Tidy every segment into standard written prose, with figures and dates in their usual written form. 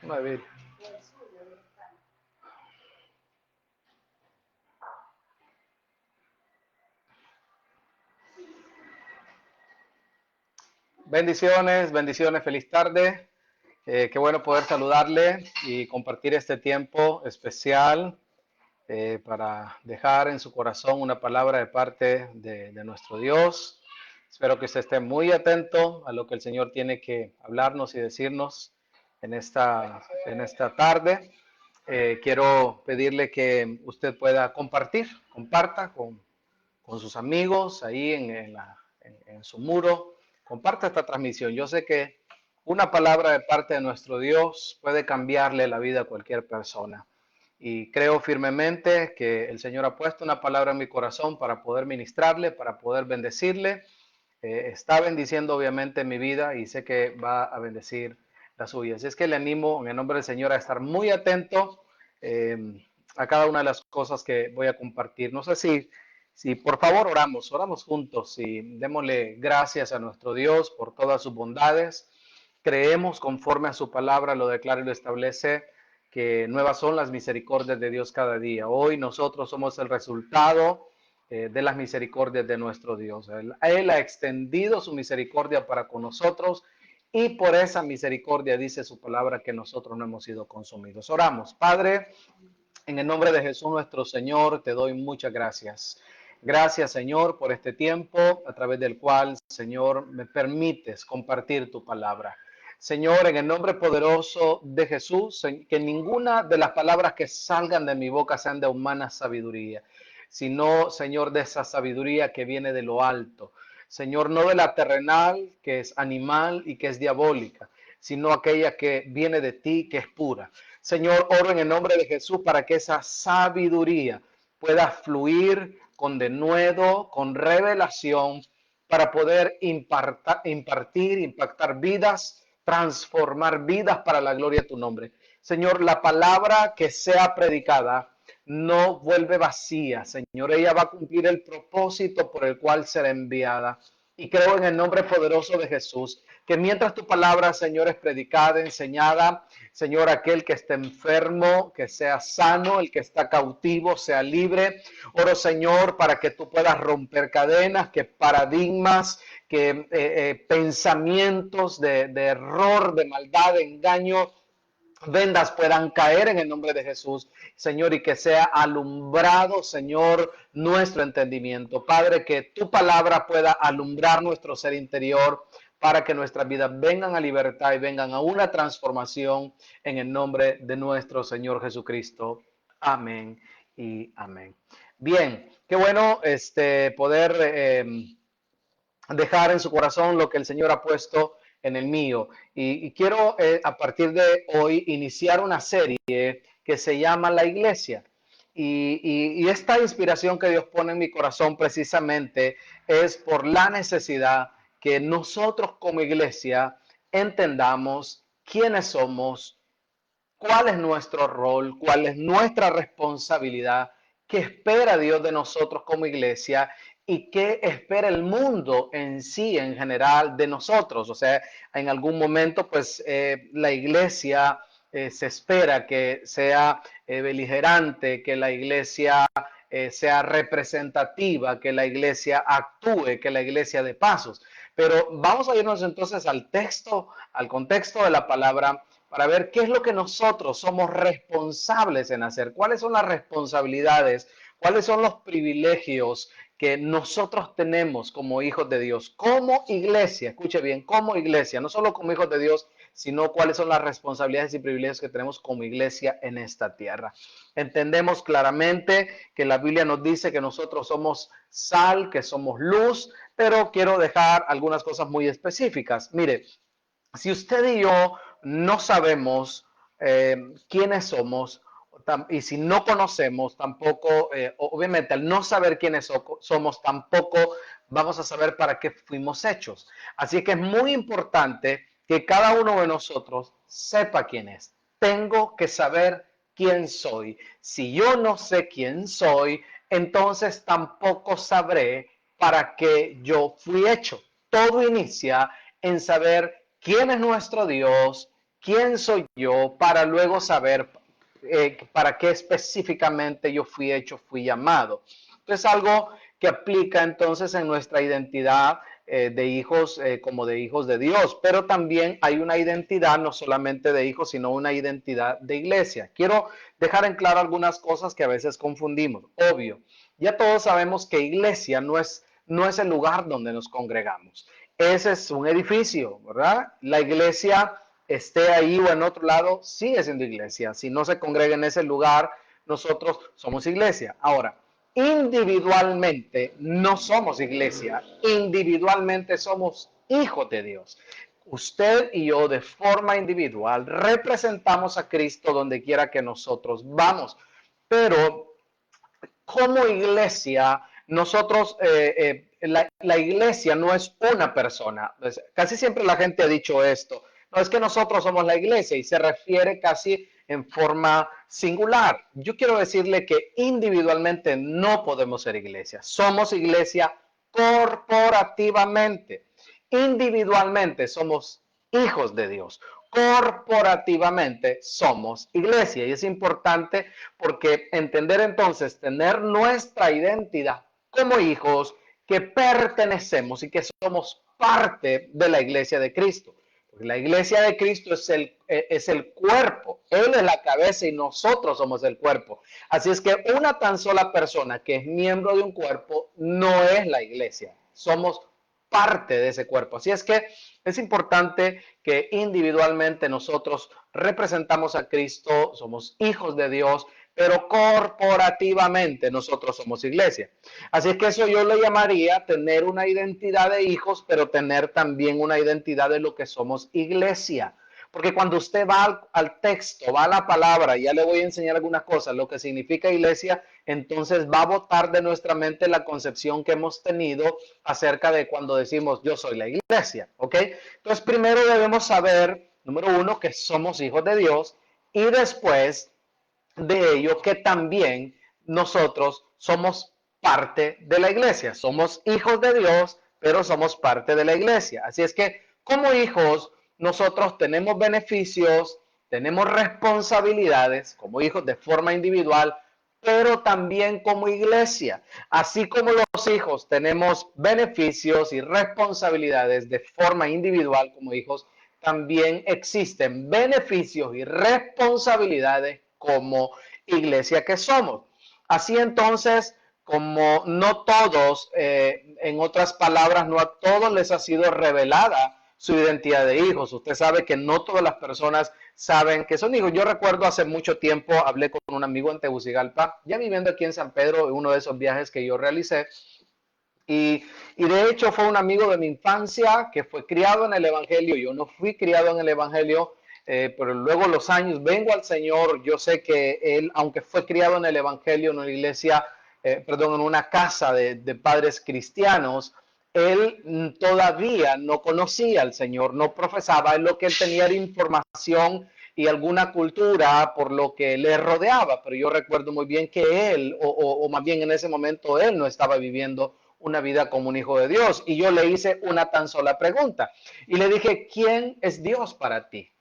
David. Bendiciones, bendiciones, feliz tarde. Qué bueno poder saludarle y compartir este tiempo especial para dejar en su corazón una palabra de parte de nuestro Dios. Espero que usted esté muy atento a lo que el Señor tiene que hablarnos y decirnos en esta tarde. Quiero pedirle que usted pueda comparta con sus amigos ahí en su muro. Comparta esta transmisión. Yo sé que una palabra de parte de nuestro Dios puede cambiarle la vida a cualquier persona. Y creo firmemente que el Señor ha puesto una palabra en mi corazón para poder ministrarle, para poder bendecirle. Está bendiciendo obviamente mi vida y sé que va a bendecir la suya. Así es que le animo en el nombre del Señor a estar muy atento a cada una de las cosas que voy a compartir. No sé si por favor oramos juntos y démosle gracias a nuestro Dios por todas sus bondades. Creemos conforme a su palabra, lo declara y lo establece, que nuevas son las misericordias de Dios cada día. Hoy nosotros somos el resultado de las misericordias de nuestro Dios. Él ha extendido su misericordia para con nosotros y por esa misericordia dice su palabra que nosotros no hemos sido consumidos. Oramos. Padre, en el nombre de Jesús nuestro Señor, te doy muchas gracias. Gracias, Señor, por este tiempo a través del cual, Señor, me permites compartir tu palabra. Señor, en el nombre poderoso de Jesús, que ninguna de las palabras que salgan de mi boca sean de humana sabiduría, sino, Señor, de esa sabiduría que viene de lo alto. Señor, no de la terrenal, que es animal y que es diabólica, sino aquella que viene de ti, que es pura. Señor, oro en el nombre de Jesús para que esa sabiduría pueda fluir con denuedo, con revelación, para poder impactar vidas, transformar vidas para la gloria de tu nombre. Señor, la palabra que sea predicada no vuelve vacía, Señor. Ella va a cumplir el propósito por el cual será enviada. Y creo en el nombre poderoso de Jesús que mientras tu palabra, Señor, es predicada, enseñada, Señor, aquel que esté enfermo, que sea sano, el que está cautivo, sea libre. Oro, Señor, para que tú puedas romper cadenas, que paradigmas, que pensamientos de error, de maldad, de engaño, vendas puedan caer en el nombre de Jesús, Señor, y que sea alumbrado, Señor, nuestro entendimiento. Padre, que tu palabra pueda alumbrar nuestro ser interior para que nuestras vidas vengan a libertad y vengan a una transformación en el nombre de nuestro Señor Jesucristo. Amén y amén. Bien, qué bueno poder dejar en su corazón lo que el Señor ha puesto en el mío. Y quiero a partir de hoy iniciar una serie que se llama La Iglesia. Y esta inspiración que Dios pone en mi corazón precisamente es por la necesidad que nosotros como iglesia entendamos quiénes somos, cuál es nuestro rol, cuál es nuestra responsabilidad, qué espera Dios de nosotros como iglesia y qué espera el mundo en sí, en general, de nosotros. O sea, en algún momento, pues la iglesia se espera que sea beligerante, que la iglesia sea representativa, que la iglesia actúe, que la iglesia dé pasos. Pero vamos a irnos entonces al texto, al contexto de la palabra para ver qué es lo que nosotros somos responsables en hacer, cuáles son las responsabilidades, cuáles son los privilegios que nosotros tenemos como hijos de Dios, como iglesia, escuche bien, como iglesia, no solo como hijos de Dios, sino cuáles son las responsabilidades y privilegios que tenemos como iglesia en esta tierra. Entendemos claramente que la Biblia nos dice que nosotros somos sal, que somos luz, pero quiero dejar algunas cosas muy específicas. Mire, si usted y yo no sabemos quiénes somos y si no conocemos tampoco, obviamente al no saber quiénes somos, tampoco vamos a saber para qué fuimos hechos. Así que es muy importante que cada uno de nosotros sepa quién es. Tengo que saber quién soy. Si yo no sé quién soy, entonces tampoco sabré para qué yo fui hecho. Todo inicia en saber quién es nuestro Dios, quién soy yo para luego saber para qué específicamente yo fui llamado. Entonces, algo que aplica entonces en nuestra identidad de hijos como de hijos de Dios, pero también hay una identidad no solamente de hijos, sino una identidad de iglesia. Quiero dejar en claro algunas cosas que a veces confundimos. Obvio, ya todos sabemos que iglesia no es el lugar donde nos congregamos. Ese es un edificio, ¿verdad? La iglesia, esté ahí o en otro lado, sigue siendo iglesia. Si no se congrega en ese lugar, nosotros somos iglesia. Ahora, individualmente no somos iglesia, individualmente somos hijos de Dios. Usted y yo de forma individual representamos a Cristo donde quiera que nosotros vamos, pero como iglesia, nosotros, la iglesia no es una persona. Casi siempre la gente ha dicho esto. No es que nosotros somos la iglesia y se refiere casi en forma singular. Yo quiero decirle que individualmente no podemos ser iglesia. Somos iglesia corporativamente. Individualmente somos hijos de Dios. Corporativamente somos iglesia. Y es importante porque entender entonces, tener nuestra identidad como hijos que pertenecemos y que somos parte de la iglesia de Cristo. Porque la iglesia de Cristo es el cuerpo. Él es la cabeza y nosotros somos el cuerpo. Así es que una tan sola persona que es miembro de un cuerpo no es la iglesia. Somos parte de ese cuerpo. Así es que es importante que individualmente nosotros representamos a Cristo, somos hijos de Dios, pero corporativamente nosotros somos iglesia. Así es que eso yo le llamaría tener una identidad de hijos, pero tener también una identidad de lo que somos iglesia. Porque cuando usted va al texto, va a la palabra, ya le voy a enseñar algunas cosas, lo que significa iglesia, entonces va a botar de nuestra mente la concepción que hemos tenido acerca de cuando decimos yo soy la iglesia, ¿ok? Entonces primero debemos saber, número uno, que somos hijos de Dios y después de ello que también nosotros somos parte de la iglesia. Somos hijos de Dios, pero somos parte de la iglesia. Así es que como hijos nosotros tenemos beneficios, tenemos responsabilidades como hijos de forma individual, pero también como iglesia. Así como los hijos tenemos beneficios y responsabilidades de forma individual como hijos, también existen beneficios y responsabilidades como iglesia que somos. Así entonces, como no todos, en otras palabras, no a todos les ha sido revelada su identidad de hijos. Usted sabe que no todas las personas saben que son hijos. Yo recuerdo hace mucho tiempo, hablé con un amigo en Tegucigalpa, ya viviendo aquí en San Pedro, en uno de esos viajes que yo realicé, y de hecho fue un amigo de mi infancia que fue criado en el Evangelio. Yo no fui criado en el Evangelio, pero luego los años vengo al Señor. Yo sé que él, aunque fue criado en el Evangelio, en una iglesia, perdón, en una casa de padres cristianos, él todavía no conocía al Señor, no profesaba. Lo que él tenía era información y alguna cultura por lo que le rodeaba, pero yo recuerdo muy bien que él, o más bien en ese momento, él no estaba viviendo una vida como un hijo de Dios. Y yo le hice una tan sola pregunta. Y le dije, ¿quién es Dios para ti?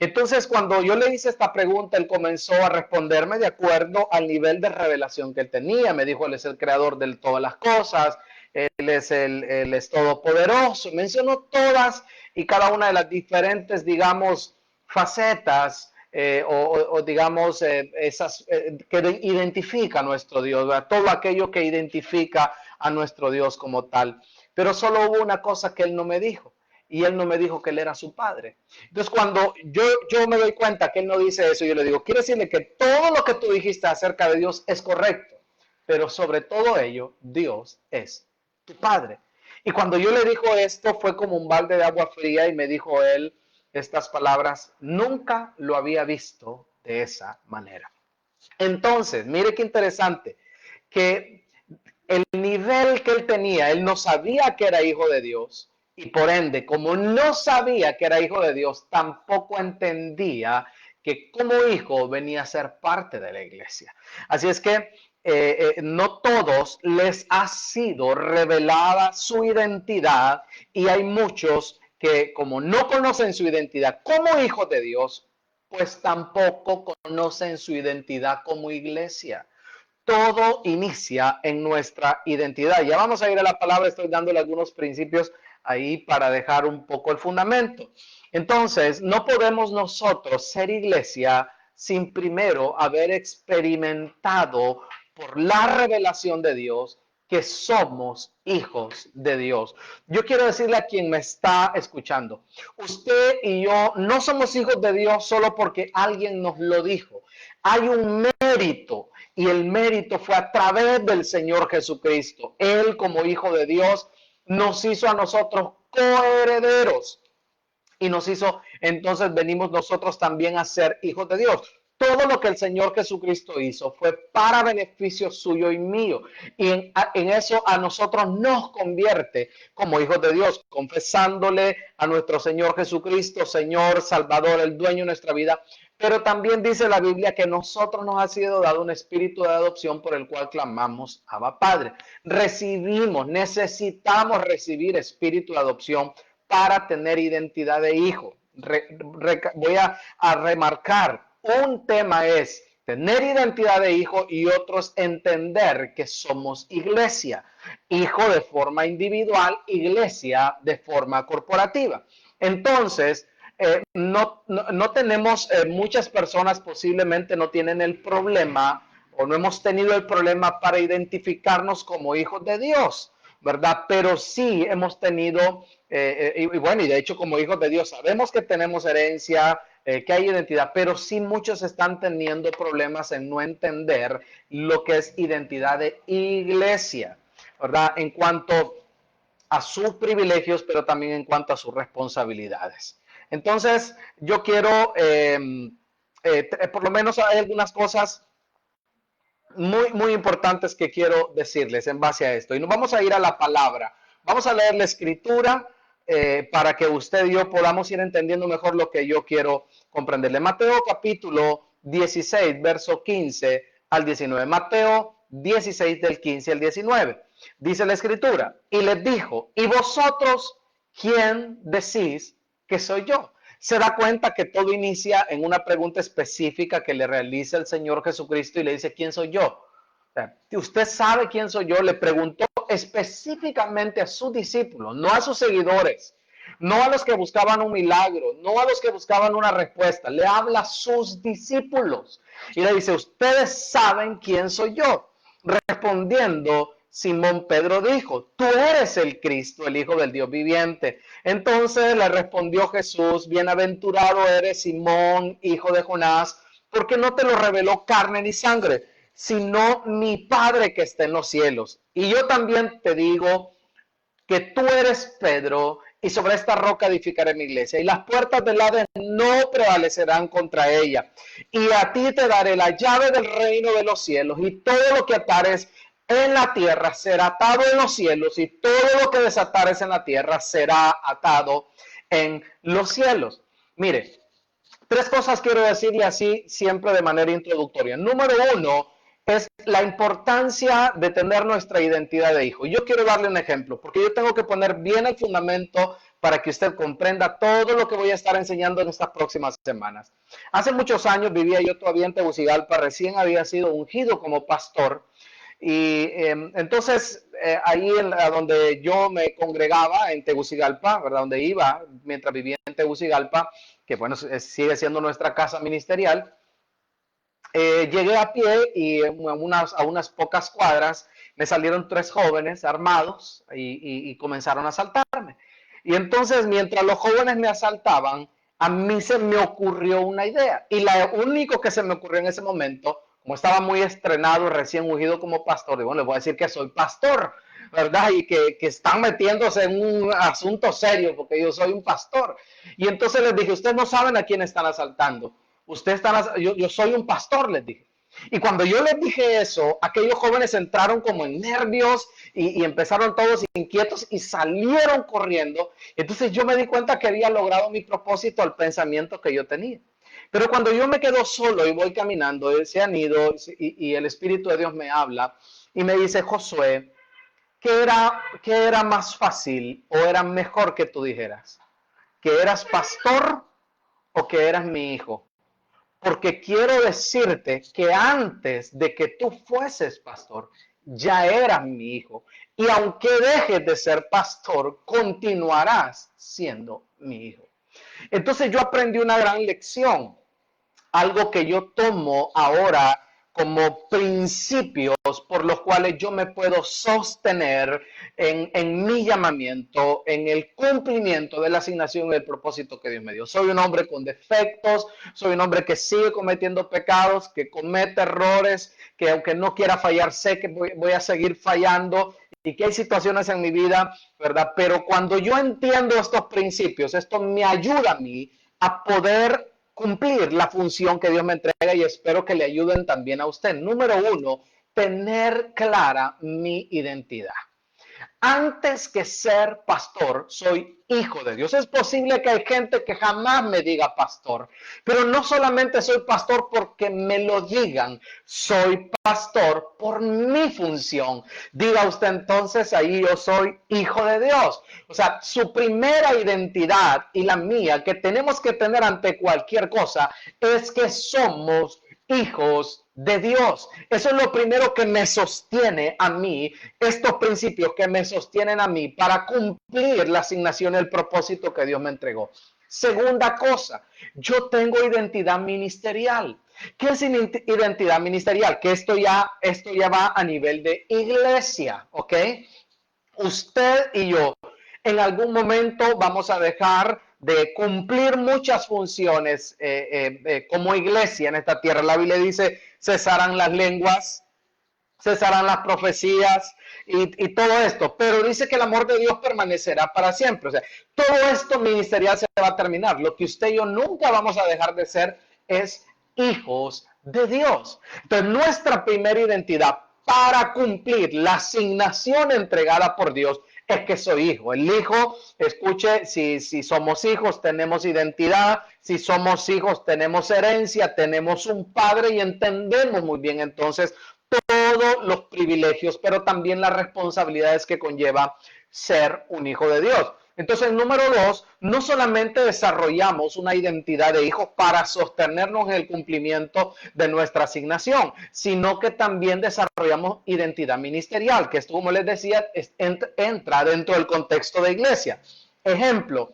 Entonces, cuando yo le hice esta pregunta, él comenzó a responderme de acuerdo al nivel de revelación que él tenía. Me dijo, él es el creador de todas las cosas, él es todopoderoso. Mencionó todas y cada una de las diferentes, digamos, facetas digamos, esas que identifica a nuestro Dios, ¿verdad? Todo aquello que identifica a nuestro Dios como tal. Pero solo hubo una cosa que él no me dijo. Y él no me dijo que él era su padre. Entonces, cuando yo me doy cuenta que él no dice eso, yo le digo, quiero decirle que todo lo que tú dijiste acerca de Dios es correcto, pero sobre todo ello, Dios es tu padre. Y cuando yo le dijo esto, fue como un balde de agua fría y me dijo él estas palabras, nunca lo había visto de esa manera. Entonces, mire qué interesante, que el nivel que él tenía, él no sabía que era hijo de Dios y por ende, como no sabía que era hijo de Dios, tampoco entendía que como hijo venía a ser parte de la iglesia. Así es que no todos les ha sido revelada su identidad y hay muchos que como no conocen su identidad como hijos de Dios, pues tampoco conocen su identidad como iglesia. Todo inicia en nuestra identidad. Ya vamos a ir a la palabra, estoy dándole algunos principios ahí para dejar un poco el fundamento. Entonces, no podemos nosotros ser iglesia sin primero haber experimentado por la revelación de Dios que somos hijos de Dios. Yo quiero decirle a quien me está escuchando, usted y yo no somos hijos de Dios solo porque alguien nos lo dijo. Hay un mérito y el mérito fue a través del Señor Jesucristo. Él como hijo de Dios nos hizo a nosotros coherederos y nos hizo, entonces venimos nosotros también a ser hijos de Dios. Todo lo que el Señor Jesucristo hizo fue para beneficio suyo y mío. Y en eso a nosotros nos convierte como hijos de Dios, confesándole a nuestro Señor Jesucristo, Señor, Salvador, el dueño de nuestra vida. Pero también dice la Biblia que nosotros nos ha sido dado un espíritu de adopción por el cual clamamos Abba Padre. Recibimos, necesitamos recibir espíritu de adopción para tener identidad de hijo. Voy a remarcar, un tema es tener identidad de hijo y otros entender que somos iglesia. Hijo de forma individual, iglesia de forma corporativa. Entonces, no tenemos, muchas personas posiblemente no tienen el problema o no hemos tenido el problema para identificarnos como hijos de Dios, ¿verdad? Pero sí hemos tenido, y bueno, y de hecho como hijos de Dios sabemos que tenemos herencia, que hay identidad, pero sí muchos están teniendo problemas en no entender lo que es identidad de iglesia, ¿verdad? En cuanto a sus privilegios, pero también en cuanto a sus responsabilidades. Entonces, yo quiero, por lo menos hay algunas cosas muy importantes que quiero decirles en base a esto. Y nos vamos a ir a la palabra. Vamos a leer la escritura para que usted y yo podamos ir entendiendo mejor lo que yo quiero comprenderle. Mateo capítulo 16, verso 15 al 19. Mateo 16 del 15 al 19. Dice la escritura, y les dijo, ¿y vosotros quién decís que soy yo? Se da cuenta que todo inicia en una pregunta específica que le realiza el Señor Jesucristo y le dice, ¿quién soy yo? O sea, usted sabe quién soy yo, le preguntó específicamente a sus discípulos, no a sus seguidores, no a los que buscaban un milagro, no a los que buscaban una respuesta, le habla a sus discípulos y le dice, ustedes saben quién soy yo. Respondiendo, Simón Pedro dijo, tú eres el Cristo, el Hijo del Dios viviente. Entonces le respondió Jesús, bienaventurado eres Simón, hijo de Jonás, porque no te lo reveló carne ni sangre, sino mi Padre que está en los cielos. Y yo también te digo que tú eres Pedro, y sobre esta roca edificaré mi iglesia, y las puertas del Hades no prevalecerán contra ella. Y a ti te daré la llave del reino de los cielos, y todo lo que atares en la tierra será atado en los cielos, y todo lo que desatares en la tierra será atado en los cielos. Mire, tres cosas quiero decirle así siempre de manera introductoria. Número uno, es la importancia de tener nuestra identidad de hijo. Yo quiero darle un ejemplo, porque yo tengo que poner bien el fundamento para que usted comprenda todo lo que voy a estar enseñando en estas próximas semanas. Hace muchos años vivía yo todavía en Tegucigalpa, recién había sido ungido como pastor, y entonces ahí a donde yo me congregaba en Tegucigalpa, ¿verdad? Donde iba mientras vivía en Tegucigalpa, que bueno, sigue siendo nuestra casa ministerial, llegué a pie y a unas pocas cuadras me salieron tres jóvenes armados y comenzaron a asaltarme. Y entonces, mientras los jóvenes me asaltaban, a mí se me ocurrió una idea. Y lo único que se me ocurrió en ese momento, como estaba muy estrenado, recién ungido como pastor, y bueno, les voy a decir que soy pastor, ¿verdad? Y que están metiéndose en un asunto serio, porque yo soy un pastor. Y entonces les dije, ustedes no saben a quién están asaltando. Yo soy un pastor, les dije. Y cuando yo les dije eso, aquellos jóvenes entraron como en nervios y empezaron todos inquietos y salieron corriendo. Entonces yo me di cuenta que había logrado mi propósito al pensamiento que yo tenía. Pero cuando yo me quedo solo y voy caminando, se han ido y el Espíritu de Dios me habla y me dice, Josué, ¿qué era más fácil o era mejor que tú dijeras? que eras pastor o que eras mi hijo. Porque quiero decirte que antes de que tú fueses pastor, ya eras mi hijo. Y aunque dejes de ser pastor, continuarás siendo mi hijo. Entonces yo aprendí una gran lección, algo que yo tomo ahora como principios por los cuales yo me puedo sostener en mi llamamiento, en el cumplimiento de la asignación y el propósito que Dios me dio. Soy un hombre con defectos, soy un hombre que sigue cometiendo pecados, que comete errores, que aunque no quiera fallar, sé que voy a seguir fallando y que hay situaciones en mi vida, ¿verdad? Pero cuando yo entiendo estos principios, esto me ayuda a mí a poder cumplir la función que Dios me entrega y espero que le ayuden también a usted. Número uno, tener clara mi identidad. Antes que ser pastor, soy hijo de Dios. Es posible que hay gente que jamás me diga pastor, pero no solamente soy pastor porque me lo digan, soy pastor por mi función. Diga usted entonces, ahí yo soy hijo de Dios. O sea, su primera identidad y la mía que tenemos que tener ante cualquier cosa es que somos hijos de Dios. Eso es lo primero que me sostiene a mí, estos principios que me sostienen a mí para cumplir la asignación y el propósito que Dios me entregó. Segunda cosa, yo tengo identidad ministerial. ¿Qué es identidad ministerial? Que esto ya va a nivel de iglesia, ¿ok? Usted y yo en algún momento vamos a dejar de cumplir muchas funciones como iglesia en esta tierra. La Biblia dice, cesarán las lenguas, cesarán las profecías y todo esto, pero dice que el amor de Dios permanecerá para siempre. O sea, todo esto ministerial se va a terminar. Lo que usted y yo nunca vamos a dejar de ser es hijos de Dios. Entonces, nuestra primera identidad para cumplir la asignación entregada por Dios es que soy hijo. El hijo, escuche, si somos hijos tenemos identidad, si somos hijos tenemos herencia, tenemos un padre y entendemos muy bien entonces todos los privilegios, pero también las responsabilidades que conlleva ser un hijo de Dios. Entonces, número dos, no solamente desarrollamos una identidad de hijo para sostenernos en el cumplimiento de nuestra asignación, sino que también desarrollamos identidad ministerial, que esto, como les decía, entra dentro del contexto de iglesia. Ejemplo,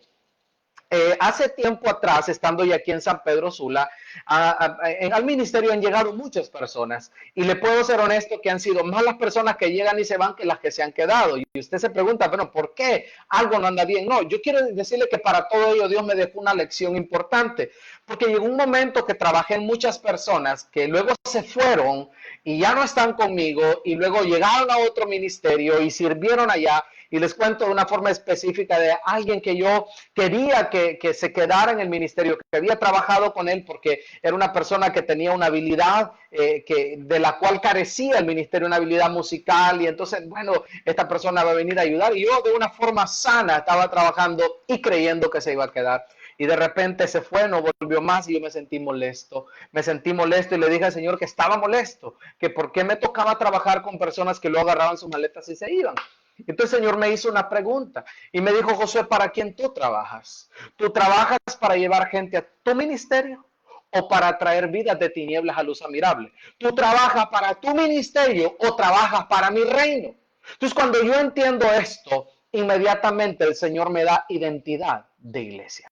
hace tiempo atrás, estando ya aquí en San Pedro Sula, al ministerio han llegado muchas personas y le puedo ser honesto que han sido más las personas que llegan y se van que las que se han quedado. Y usted se pregunta, bueno, ¿por qué? Algo no anda bien. No, yo quiero decirle que para todo ello Dios me dejó una lección importante, porque llegó un momento que trabajé en muchas personas que luego se fueron y ya no están conmigo y luego llegaron a otro ministerio y sirvieron allá. Y les cuento de una forma específica de alguien que yo quería que se quedara en el ministerio, que había trabajado con él porque era una persona que tenía una habilidad de la cual carecía el ministerio, una habilidad musical. Y entonces, bueno, esta persona va a venir a ayudar. Y yo de una forma sana estaba trabajando y creyendo que se iba a quedar. Y de repente se fue, no volvió más y yo me sentí molesto. Me sentí molesto y le dije al Señor que estaba molesto, que por qué me tocaba trabajar con personas que luego agarraban sus maletas y se iban. Entonces el Señor me hizo una pregunta y me dijo, Josué, ¿para quién tú trabajas? ¿Tú trabajas para llevar gente a tu ministerio o para traer vidas de tinieblas a luz admirable? ¿Tú trabajas para tu ministerio o trabajas para mi reino? Entonces cuando yo entiendo esto, inmediatamente el Señor me da identidad de iglesia.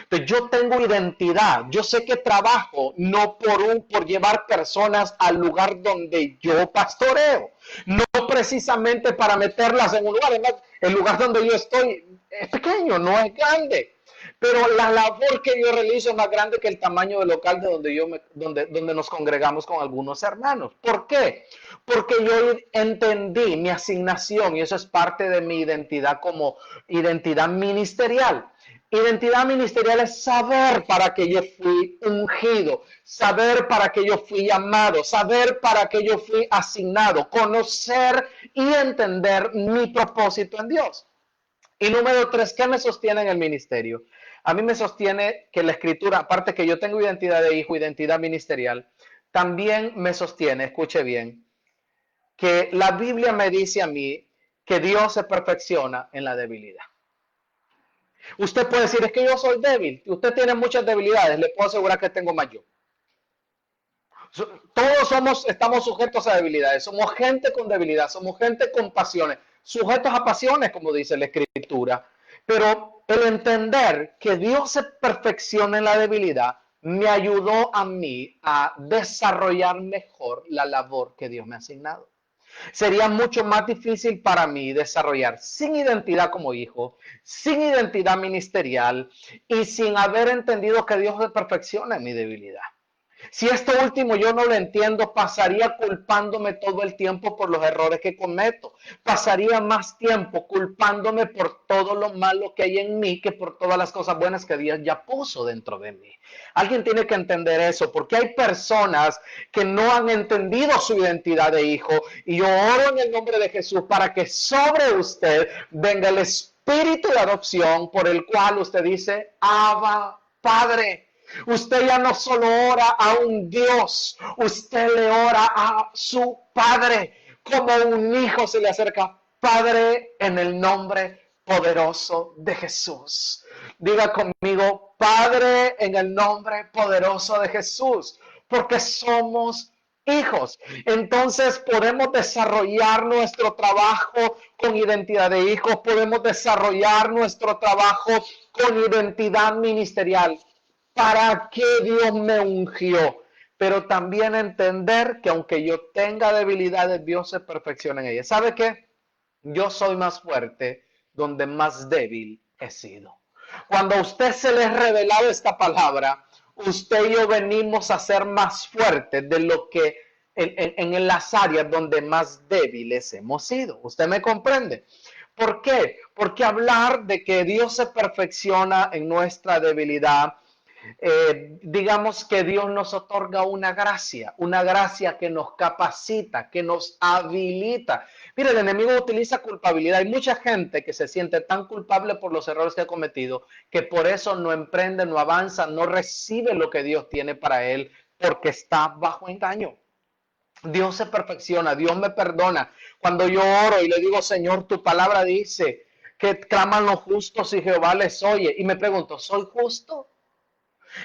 Entonces, yo tengo identidad, yo sé que trabajo no por llevar personas al lugar donde yo pastoreo, no precisamente para meterlas en un lugar, además, el lugar donde yo estoy es pequeño, no es grande, pero la labor que yo realizo es más grande que el tamaño del local de donde nos congregamos con algunos hermanos. ¿Por qué? Porque yo entendí mi asignación y eso es parte de mi identidad como identidad ministerial. Identidad ministerial es saber para qué yo fui ungido, saber para qué yo fui llamado, saber para qué yo fui asignado, conocer y entender mi propósito en Dios. Y número tres, ¿qué me sostiene en el ministerio? A mí me sostiene que la escritura, aparte que yo tengo identidad de hijo, identidad ministerial, también me sostiene, escuche bien, que la Biblia me dice a mí que Dios se perfecciona en la debilidad. Usted puede decir, es que yo soy débil. Usted tiene muchas debilidades. Le puedo asegurar que tengo más yo. Todos estamos sujetos a debilidades. Somos gente con debilidad. Somos gente con pasiones. Sujetos a pasiones, como dice la Escritura. Pero el entender que Dios se perfecciona en la debilidad me ayudó a mí a desarrollar mejor la labor que Dios me ha asignado. Sería mucho más difícil para mí desarrollar sin identidad como hijo, sin identidad ministerial y sin haber entendido que Dios se perfecciona en mi debilidad. Si esto último yo no lo entiendo, pasaría culpándome todo el tiempo por los errores que cometo. Pasaría más tiempo culpándome por todo lo malo que hay en mí que por todas las cosas buenas que Dios ya puso dentro de mí. Alguien tiene que entender eso, porque hay personas que no han entendido su identidad de hijo. Y yo oro en el nombre de Jesús para que sobre usted venga el espíritu de adopción por el cual usted dice, Abba, Padre. Usted ya no solo ora a un Dios, usted le ora a su Padre, como un hijo se le acerca, Padre, en el nombre poderoso de Jesús. Diga conmigo, Padre, en el nombre poderoso de Jesús, porque somos hijos. Entonces podemos desarrollar nuestro trabajo con identidad de hijos, podemos desarrollar nuestro trabajo con identidad ministerial. ¿Para qué Dios me ungió? Pero también entender que aunque yo tenga debilidades, Dios se perfecciona en ellas. ¿Sabe qué? Yo soy más fuerte donde más débil he sido. Cuando a usted se le ha revelado esta palabra, usted y yo venimos a ser más fuertes de lo que en las áreas donde más débiles hemos sido. ¿Usted me comprende? ¿Por qué? Porque hablar de que Dios se perfecciona en nuestra debilidad, digamos que Dios nos otorga una gracia que nos capacita, que nos habilita. Mire, el enemigo utiliza culpabilidad. Hay mucha gente que se siente tan culpable por los errores que ha cometido que por eso no emprende, no avanza, no recibe lo que Dios tiene para él porque está bajo engaño. Dios se perfecciona, Dios me perdona. Cuando yo oro y le digo, Señor, tu palabra dice que claman los justos y Jehová les oye. Y me pregunto, ¿soy justo?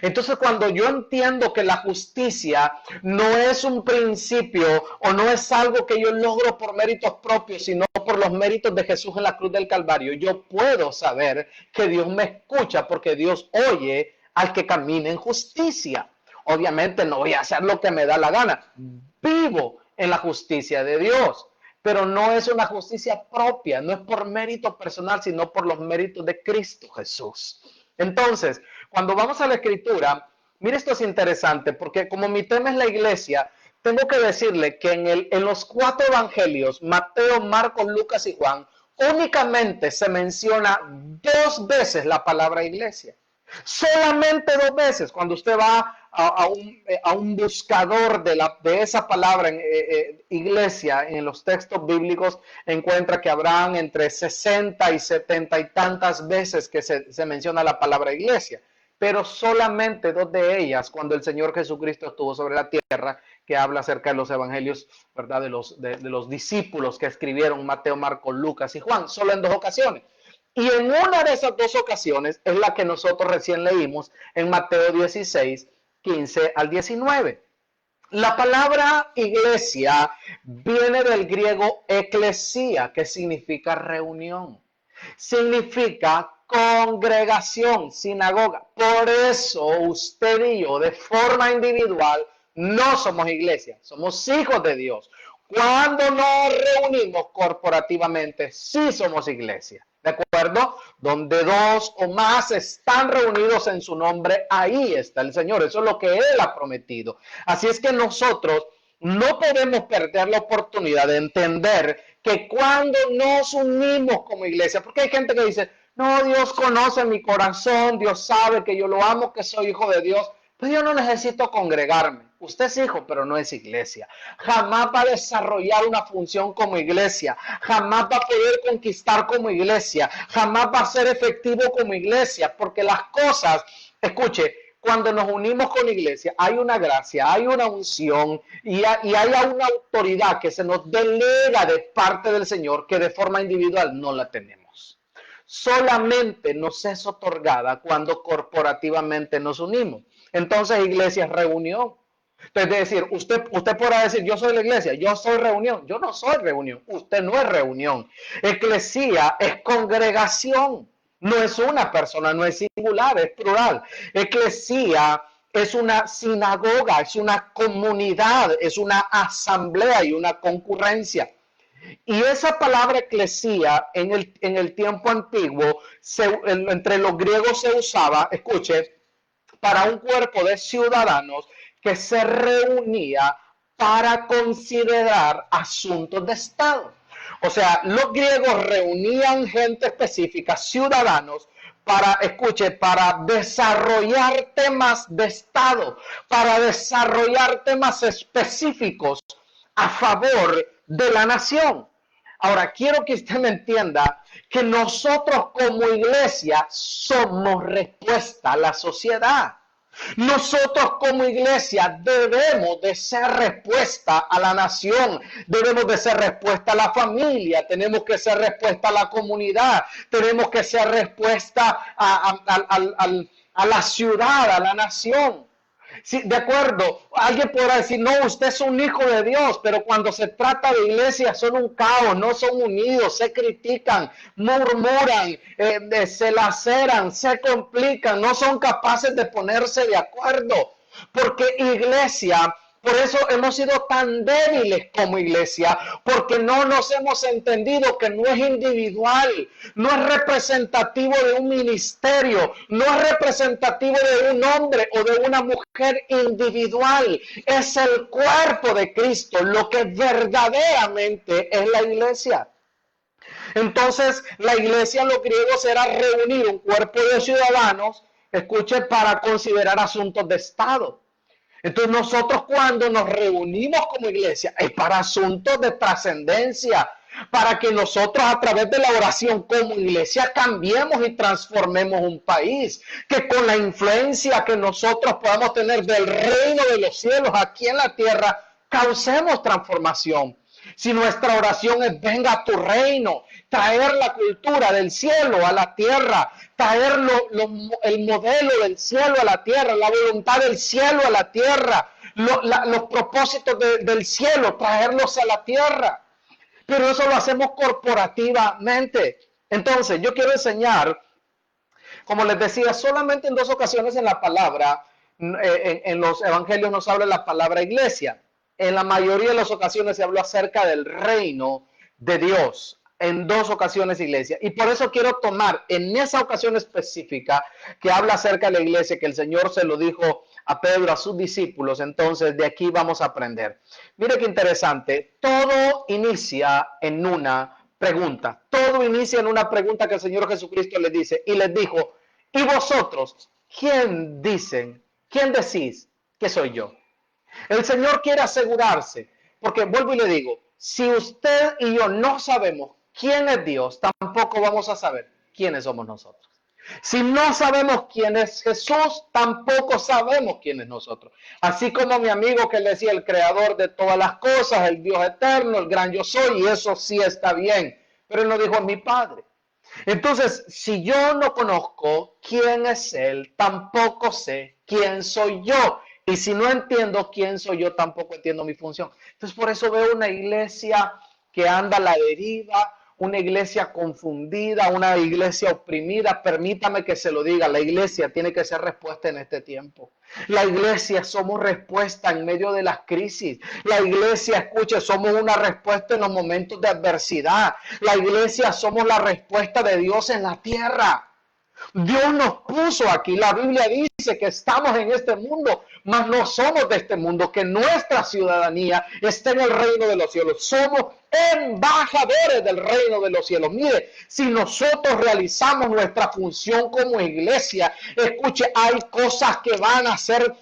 Entonces, cuando yo entiendo que la justicia no es un principio o no es algo que yo logro por méritos propios, sino por los méritos de Jesús en la cruz del Calvario, yo puedo saber que Dios me escucha porque Dios oye al que camina en justicia. Obviamente no voy a hacer lo que me da la gana. Vivo en la justicia de Dios, pero no es una justicia propia, no es por mérito personal, sino por los méritos de Cristo Jesús. Entonces, cuando vamos a la Escritura, mire, esto es interesante, porque como mi tema es la iglesia, tengo que decirle que en los 4 evangelios, Mateo, Marcos, Lucas y Juan, únicamente se menciona 2 veces la palabra iglesia. Solamente 2 veces. Cuando usted va a un buscador de esa palabra en iglesia en los textos bíblicos, encuentra que habrán entre 60 y 70 y tantas veces que se menciona la palabra iglesia, pero solamente 2 de ellas cuando el Señor Jesucristo estuvo sobre la tierra, que habla acerca de los evangelios, ¿verdad? De los discípulos que escribieron Mateo, Marcos, Lucas y Juan, solo en 2 ocasiones. Y en una de esas 2 ocasiones es la que nosotros recién leímos en Mateo 16, 15 al 19. La palabra iglesia viene del griego eclesía, que significa reunión. Significa congregación, sinagoga. Por eso usted y yo, de forma individual, no somos iglesia, somos hijos de Dios. Cuando nos reunimos corporativamente, sí somos iglesia. ¿De acuerdo? Donde 2 o más están reunidos en su nombre, ahí está el Señor. Eso es lo que Él ha prometido. Así es que nosotros no podemos perder la oportunidad de entender que cuando nos unimos como iglesia, porque hay gente que dice, no, Dios conoce mi corazón, Dios sabe que yo lo amo, que soy hijo de Dios, pero yo no necesito congregarme. Usted es hijo, pero no es iglesia. Jamás va a desarrollar una función como iglesia. Jamás va a poder conquistar como iglesia. Jamás va a ser efectivo como iglesia. Porque las cosas, escuche, cuando nos unimos con la iglesia, hay una gracia, hay una unción y hay una autoridad que se nos delega de parte del Señor que de forma individual no la tenemos. solamente nos es otorgada cuando corporativamente nos unimos. Entonces, iglesia es reunión. Es decir, usted podrá decir, yo soy la iglesia, yo soy reunión. Yo no soy reunión, usted no es reunión. Eclesía es congregación, no es una persona, no es singular, es plural. Eclesía es una sinagoga, es una comunidad, es una asamblea y una concurrencia. Y esa palabra eclesía en el tiempo antiguo, entre los griegos se usaba, escuche, para un cuerpo de ciudadanos que se reunía para considerar asuntos de Estado. O sea, los griegos reunían gente específica, ciudadanos, para desarrollar temas de Estado, para desarrollar temas específicos a favor de la nación. Ahora, quiero que usted me entienda que nosotros como iglesia somos respuesta a la sociedad. Nosotros como iglesia debemos de ser respuesta a la nación, debemos de ser respuesta a la familia, tenemos que ser respuesta a la comunidad, tenemos que ser respuesta a la ciudad, a la nación. Sí, de acuerdo, alguien podrá decir, no, usted es un hijo de Dios, pero cuando se trata de iglesia son un caos, no son unidos, se critican, murmuran, se laceran, se complican, no son capaces de ponerse de acuerdo, porque iglesia... Por eso hemos sido tan débiles como iglesia, porque no nos hemos entendido que no es individual, no es representativo de un ministerio, no es representativo de un hombre o de una mujer individual, es el cuerpo de Cristo, lo que verdaderamente es la iglesia. Entonces, la iglesia en los griegos era reunir un cuerpo de ciudadanos, escuche, para considerar asuntos de Estado. Entonces nosotros cuando nos reunimos como iglesia es para asuntos de trascendencia, para que nosotros a través de la oración como iglesia cambiemos y transformemos un país, que con la influencia que nosotros podamos tener del reino de los cielos aquí en la tierra, causemos transformación. Si nuestra oración es venga a tu reino, traer la cultura del cielo a la tierra, traer el modelo del cielo a la tierra, la voluntad del cielo a la tierra, los propósitos del cielo, traerlos a la tierra. Pero eso lo hacemos corporativamente. Entonces, yo quiero enseñar, como les decía, solamente en 2 ocasiones en la palabra, en los evangelios nos habla la palabra iglesia. En la mayoría de las ocasiones se habló acerca del reino de Dios. En 2 ocasiones iglesia. Y por eso quiero tomar en esa ocasión específica que habla acerca de la iglesia, que el Señor se lo dijo a Pedro, a sus discípulos. Entonces de aquí vamos a aprender. Mire qué interesante. Todo inicia en una pregunta. Todo inicia en una pregunta que el Señor Jesucristo les dice. Y les dijo, ¿y vosotros quién decís que soy yo? El Señor quiere asegurarse, porque vuelvo y le digo, si usted y yo no sabemos quién es Dios, tampoco vamos a saber quiénes somos nosotros. Si no sabemos quién es Jesús, tampoco sabemos quién es nosotros. Así como mi amigo que le decía el creador de todas las cosas, el Dios eterno, el gran yo soy, y eso sí está bien. Pero él no dijo mi Padre. Entonces, si yo no conozco quién es Él, tampoco sé quién soy yo. Y si no entiendo quién soy yo, tampoco entiendo mi función. Entonces, por eso veo una iglesia que anda a la deriva, una iglesia confundida, una iglesia oprimida. Permítame que se lo diga, la iglesia tiene que ser respuesta en este tiempo. La iglesia somos respuesta en medio de las crisis. La iglesia, escuche, somos una respuesta en los momentos de adversidad. La iglesia somos la respuesta de Dios en la tierra. Dios nos puso aquí. La Biblia dice que estamos en este mundo, mas no somos de este mundo, que nuestra ciudadanía está en el reino de los cielos. Somos embajadores del reino de los cielos. Mire, si nosotros realizamos nuestra función como iglesia, escuche, hay cosas que van a ser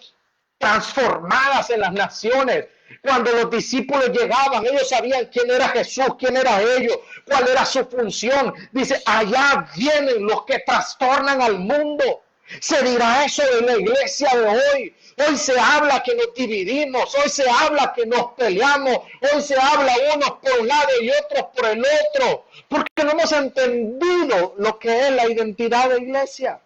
transformadas en las naciones. Cuando los discípulos llegaban, ellos sabían quién era Jesús, quién era ellos, cuál era su función. Dice, allá vienen los que trastornan al mundo. Se dirá eso en la iglesia de hoy. Hoy se habla que nos dividimos, hoy se habla que nos peleamos, hoy se habla unos por un lado y otros por el otro, porque no hemos entendido lo que es la identidad de iglesia.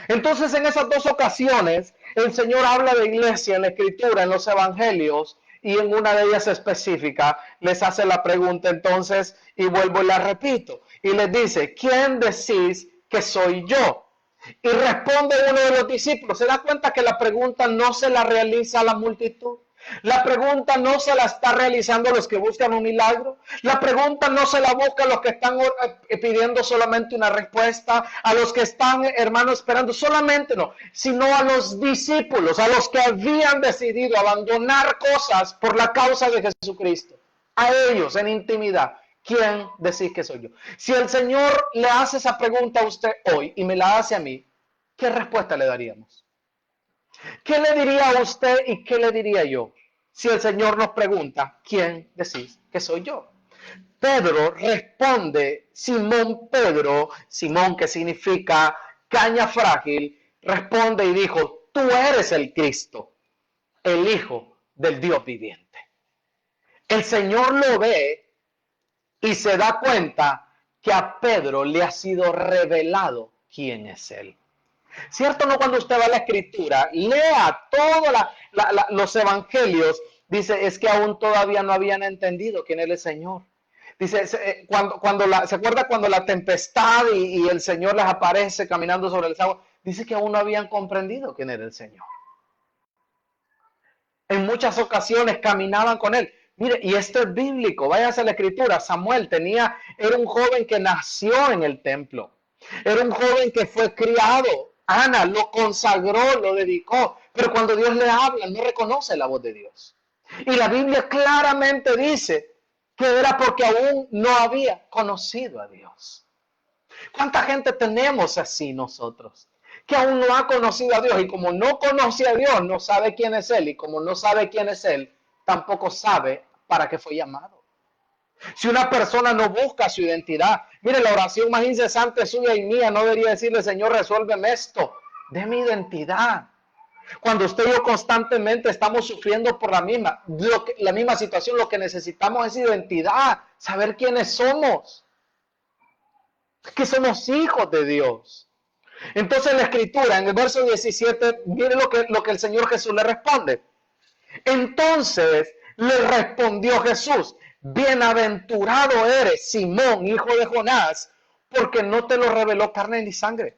Entonces, en esas dos ocasiones, el Señor habla de iglesia en la Escritura, en los Evangelios, y en una de ellas específica les hace la pregunta entonces, y vuelvo y la repito, y les dice, ¿quién decís que soy yo? Y responde uno de los discípulos. ¿Se da cuenta que la pregunta no se la realiza a la multitud? La pregunta no se la está realizando a los que buscan un milagro. La pregunta no se la busca a los que están pidiendo solamente una respuesta, a los que están, hermanos, esperando solamente, no, sino a los discípulos, a los que habían decidido abandonar cosas por la causa de Jesucristo. A ellos en intimidad. ¿Quién decís que soy yo? Si el Señor le hace esa pregunta a usted hoy y me la hace a mí, ¿qué respuesta le daríamos? ¿Qué le diría a usted y qué le diría yo si el Señor nos pregunta, ¿quién decís que soy yo? Pedro responde, Simón Pedro, Simón que significa caña frágil, responde y dijo, tú eres el Cristo, el Hijo del Dios viviente. El Señor lo ve y se da cuenta que a Pedro le ha sido revelado quién es él. ¿Cierto? No, cuando usted va a la Escritura, lea todos los evangelios, dice, es que aún todavía no habían entendido quién era el Señor. Dice, ¿se acuerda cuando la tempestad y el Señor les aparece caminando sobre el agua? Dice que aún no habían comprendido quién era el Señor. En muchas ocasiones caminaban con él. Mire, y esto es bíblico, váyase a la Escritura. Samuel era un joven que nació en el templo. Era un joven que fue criado. Ana lo consagró, lo dedicó. Pero cuando Dios le habla, no reconoce la voz de Dios. Y la Biblia claramente dice que era porque aún no había conocido a Dios. ¿Cuánta gente tenemos así nosotros? Que aún no ha conocido a Dios y como no conoce a Dios, no sabe quién es Él y como no sabe quién es Él, tampoco sabe para qué fue llamado. Si una persona no busca su identidad, mire, la oración más incesante suya y mía no debería decirle, Señor, resuélveme esto, de mi identidad. Cuando usted y yo constantemente estamos sufriendo por la misma situación, lo que necesitamos es identidad, saber quiénes somos, que somos hijos de Dios. Entonces la Escritura, en el verso 17, mire lo que el Señor Jesús le responde. Entonces le respondió Jesús, bienaventurado eres, Simón, hijo de Jonás, porque no te lo reveló carne ni sangre.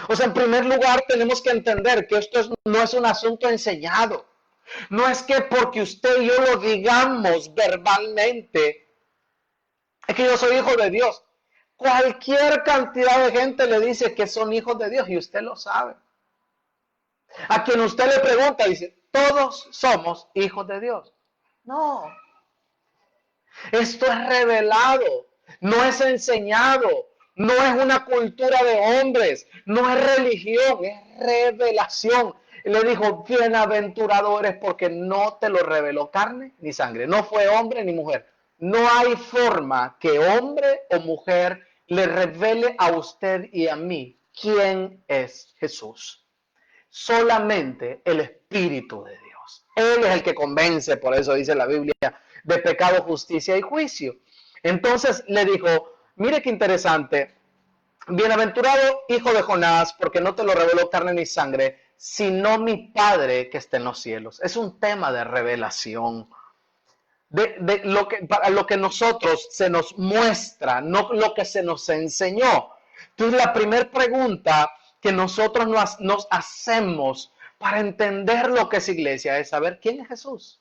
O sea, en primer lugar tenemos que entender que esto no es un asunto enseñado. No es que porque usted y yo lo digamos verbalmente, es que yo soy hijo de Dios. Cualquier cantidad de gente le dice que son hijos de Dios y usted lo sabe. A quien usted le pregunta, dice, todos somos hijos de Dios. No. Esto es revelado, no es enseñado, no es una cultura de hombres, no es religión, es revelación. Y le dijo, bienaventurado eres porque no te lo reveló carne ni sangre, no fue hombre ni mujer. No hay forma que hombre o mujer le revele a usted y a mí quién es Jesús. Solamente el Espíritu de Dios. Él es el que convence, por eso dice la Biblia, de pecado, justicia y juicio. Entonces le dijo, mire qué interesante, bienaventurado hijo de Jonás, porque no te lo reveló carne ni sangre, sino mi Padre que está en los cielos. Es un tema de revelación. De lo que nosotros se nos muestra, no lo que se nos enseñó. Entonces la primera pregunta que nosotros nos hacemos para entender lo que es iglesia es saber quién es Jesús.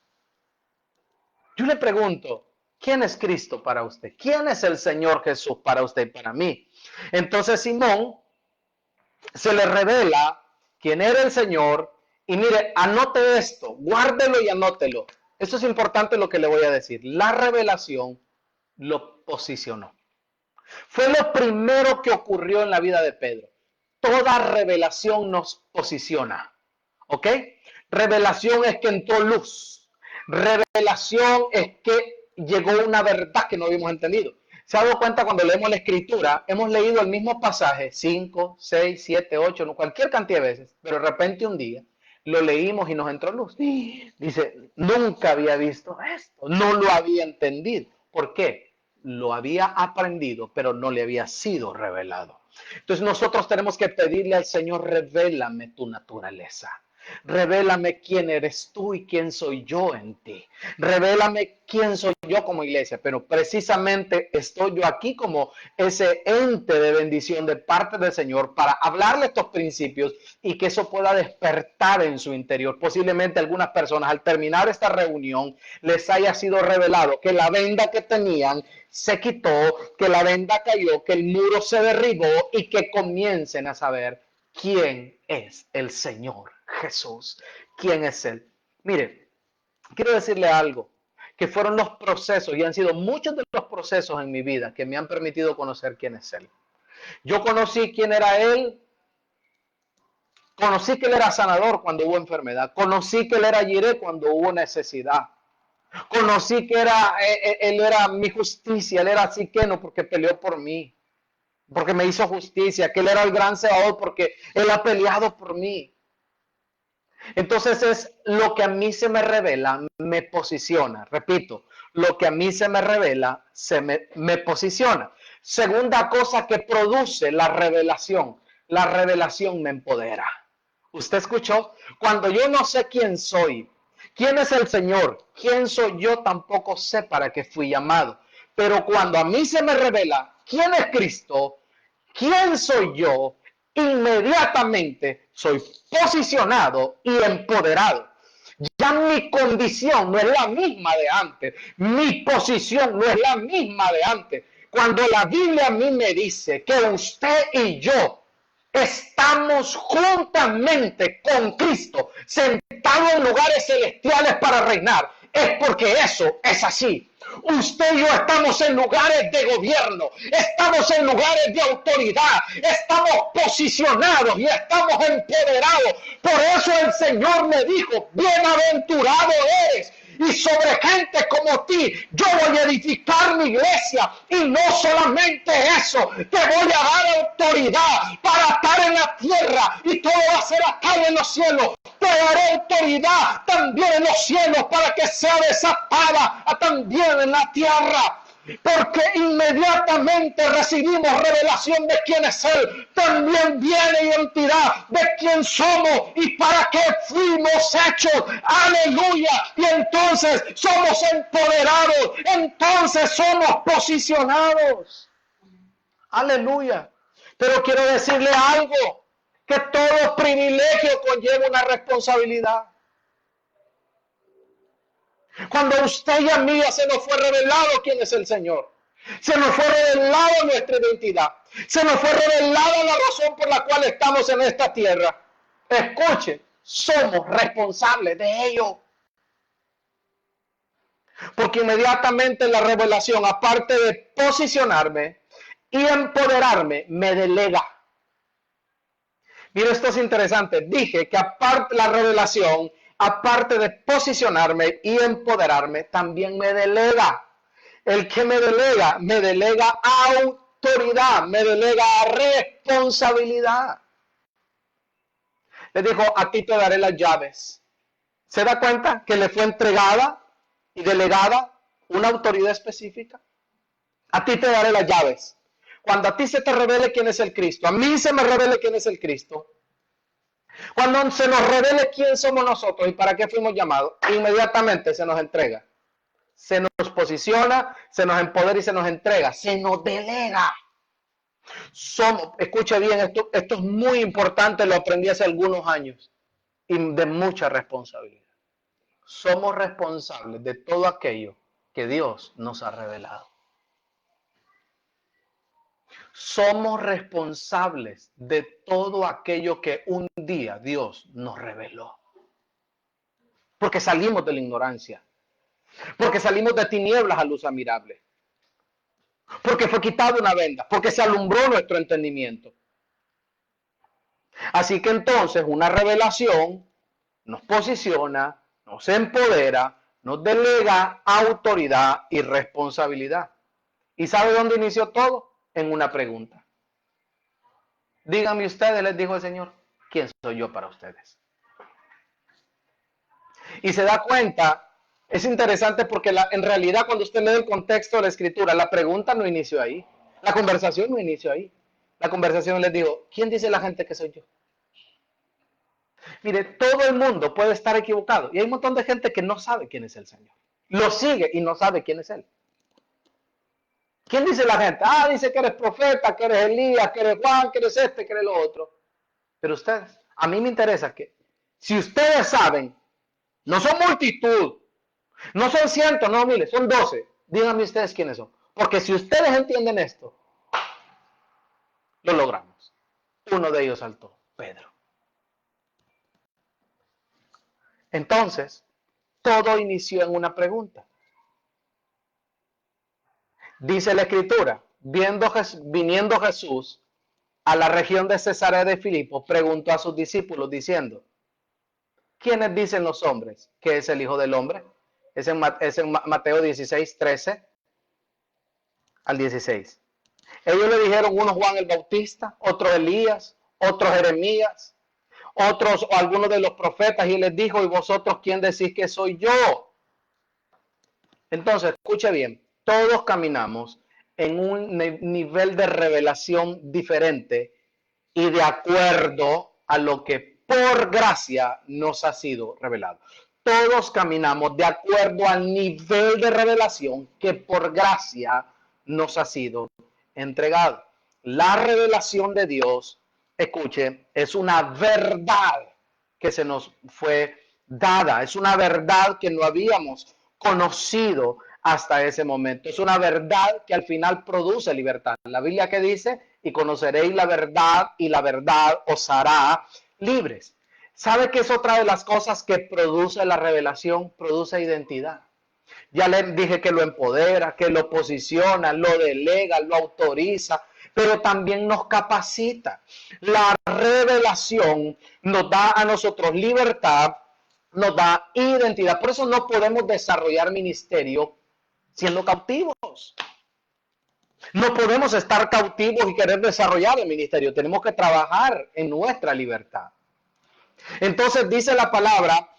Yo le pregunto, ¿quién es Cristo para usted? ¿Quién es el Señor Jesús para usted y para mí? Entonces Simón se le revela quién era el Señor y mire, anote esto, guárdelo y anótelo. Esto es importante lo que le voy a decir. La revelación lo posicionó. Fue lo primero que ocurrió en la vida de Pedro. Toda revelación nos posiciona. ¿Ok? Revelación es que entró luz. Revelación es que llegó una verdad que no habíamos entendido. ¿Se ha dado cuenta cuando leemos la escritura? Hemos leído el mismo pasaje 5, 6, 7, 8, no, cualquier cantidad de veces, pero de repente un día lo leímos y nos entró luz. Dice, nunca había visto esto, no lo había entendido. ¿Por qué? Lo había aprendido, pero no le había sido revelado. Entonces nosotros tenemos que pedirle al Señor, revélame tu naturaleza. Revélame quién eres tú y quién soy yo en ti. Revélame quién soy yo como iglesia. Pero precisamente estoy yo aquí como ese ente de bendición de parte del Señor para hablarle estos principios y que eso pueda despertar en su interior. Posiblemente algunas personas al terminar esta reunión les haya sido revelado que la venda que tenían se quitó, que la venda cayó, que el muro se derribó y que comiencen a saber quién es el Señor Jesús. ¿Quién es Él? Mire, quiero decirle algo, que fueron los procesos y han sido muchos de los procesos en mi vida que me han permitido conocer quién es Él. Yo conocí quién era Él, conocí que Él era sanador cuando hubo enfermedad, conocí que Él era Jireh cuando hubo necesidad, conocí que Él era mi justicia, Él era Siqueno porque peleó por mí, porque me hizo justicia, que Él era el gran Sebaot porque Él ha peleado por mí. Entonces es lo que a mí se me revela, me posiciona. Repito, lo que a mí se me revela, me posiciona. Segunda cosa que produce la revelación me empodera. ¿Usted escuchó? Cuando yo no sé quién soy, quién es el Señor, quién soy yo, tampoco sé para qué fui llamado. Pero cuando a mí se me revela quién es Cristo, quién soy yo, inmediatamente soy posicionado y empoderado. Ya mi condición no es la misma de antes, mi posición no es la misma de antes. Cuando la Biblia a mí me dice que usted y yo estamos juntamente con Cristo, sentados en lugares celestiales para reinar, es porque eso es así. Usted y yo estamos en lugares de gobierno, estamos en lugares de autoridad, estamos posicionados y estamos empoderados. Por eso el Señor me dijo, bienaventurado eres, y sobre gente como ti yo voy a edificar mi iglesia. Y no solamente eso, te voy a dar autoridad para estar en la tierra y todo va a ser acá en los cielos. Te daré autoridad también en los cielos para que sea desatada también en la tierra. Porque inmediatamente recibimos revelación de quién es Él. También viene identidad de quién somos y para qué fuimos hechos. Aleluya. Y entonces somos empoderados. Entonces somos posicionados. Aleluya. Pero quiero decirle algo, que todo privilegio conlleva una responsabilidad. Cuando a usted y a mí se nos fue revelado quién es el Señor, se nos fue revelada nuestra identidad, se nos fue revelada la razón por la cual estamos en esta tierra. Escuche, somos responsables de ello. Porque inmediatamente la revelación, aparte de posicionarme y empoderarme, me delega. Mira, esto es interesante. Dije que aparte la revelación, aparte de posicionarme y empoderarme, también me delega. El que me delega autoridad, me delega responsabilidad. Le dijo, a ti te daré las llaves. ¿Se da cuenta que le fue entregada y delegada una autoridad específica? A ti te daré las llaves. Cuando a ti se te revele quién es el Cristo, a mí se me revele quién es el Cristo, cuando se nos revele quién somos nosotros y para qué fuimos llamados, inmediatamente se nos entrega. Se nos posiciona, se nos empodera y se nos entrega. Se nos delega. Escuche bien, esto es muy importante, lo aprendí hace algunos años y de mucha responsabilidad. Somos responsables de todo aquello que Dios nos ha revelado. Somos responsables de todo aquello que un día Dios nos reveló. Porque salimos de la ignorancia. Porque salimos de tinieblas a luz admirable. Porque fue quitada una venda. Porque se alumbró nuestro entendimiento. Así que entonces una revelación nos posiciona, nos empodera, nos delega autoridad y responsabilidad. ¿Y sabe dónde inició todo? En una pregunta. Díganme ustedes, les dijo el Señor, ¿quién soy yo para ustedes? Y se da cuenta, es interesante porque en realidad cuando usted lee el contexto de la escritura, la pregunta no inició ahí, la conversación no inició ahí. La conversación les digo, ¿quién dice la gente que soy yo? Mire, todo el mundo puede estar equivocado y hay un montón de gente que no sabe quién es el Señor. Lo sigue y no sabe quién es Él. ¿Quién dice la gente? Ah, dice que eres profeta, que eres Elías, que eres Juan, que eres este, que eres lo otro. Pero ustedes, a mí me interesa que si ustedes saben, no son multitud, no son cientos, no miles, son 12. Díganme ustedes quiénes son. Porque si ustedes entienden esto, lo logramos. Uno de ellos saltó, Pedro. Entonces, todo inició en una pregunta. Dice la escritura, viniendo Jesús a la región de Cesarea de Filipo, preguntó a sus discípulos diciendo, ¿quiénes dicen los hombres que es el Hijo del Hombre? Es en Mateo 16, 13 al 16. Ellos le dijeron, uno Juan el Bautista, otro Elías, otro Jeremías, otros o algunos de los profetas, y les dijo, ¿y vosotros quién decís que soy yo? Entonces, escuche bien, todos caminamos en un nivel de revelación diferente y de acuerdo a lo que por gracia nos ha sido revelado. Todos caminamos de acuerdo al nivel de revelación que por gracia nos ha sido entregado. La revelación de Dios, escuche, es una verdad que se nos fue dada, es una verdad que no habíamos conocido hasta ese momento. Es una verdad que al final produce libertad. La Biblia que dice, y conoceréis la verdad y la verdad os hará libres. ¿Sabe qué es otra de las cosas que produce la revelación? Produce identidad. Ya le dije que lo empodera, que lo posiciona, lo delega, lo autoriza, pero también nos capacita. La revelación nos da a nosotros libertad, nos da identidad. Por eso no podemos desarrollar ministerio siendo cautivos. No podemos estar cautivos y querer desarrollar el ministerio. Tenemos que trabajar en nuestra libertad. Entonces dice la palabra,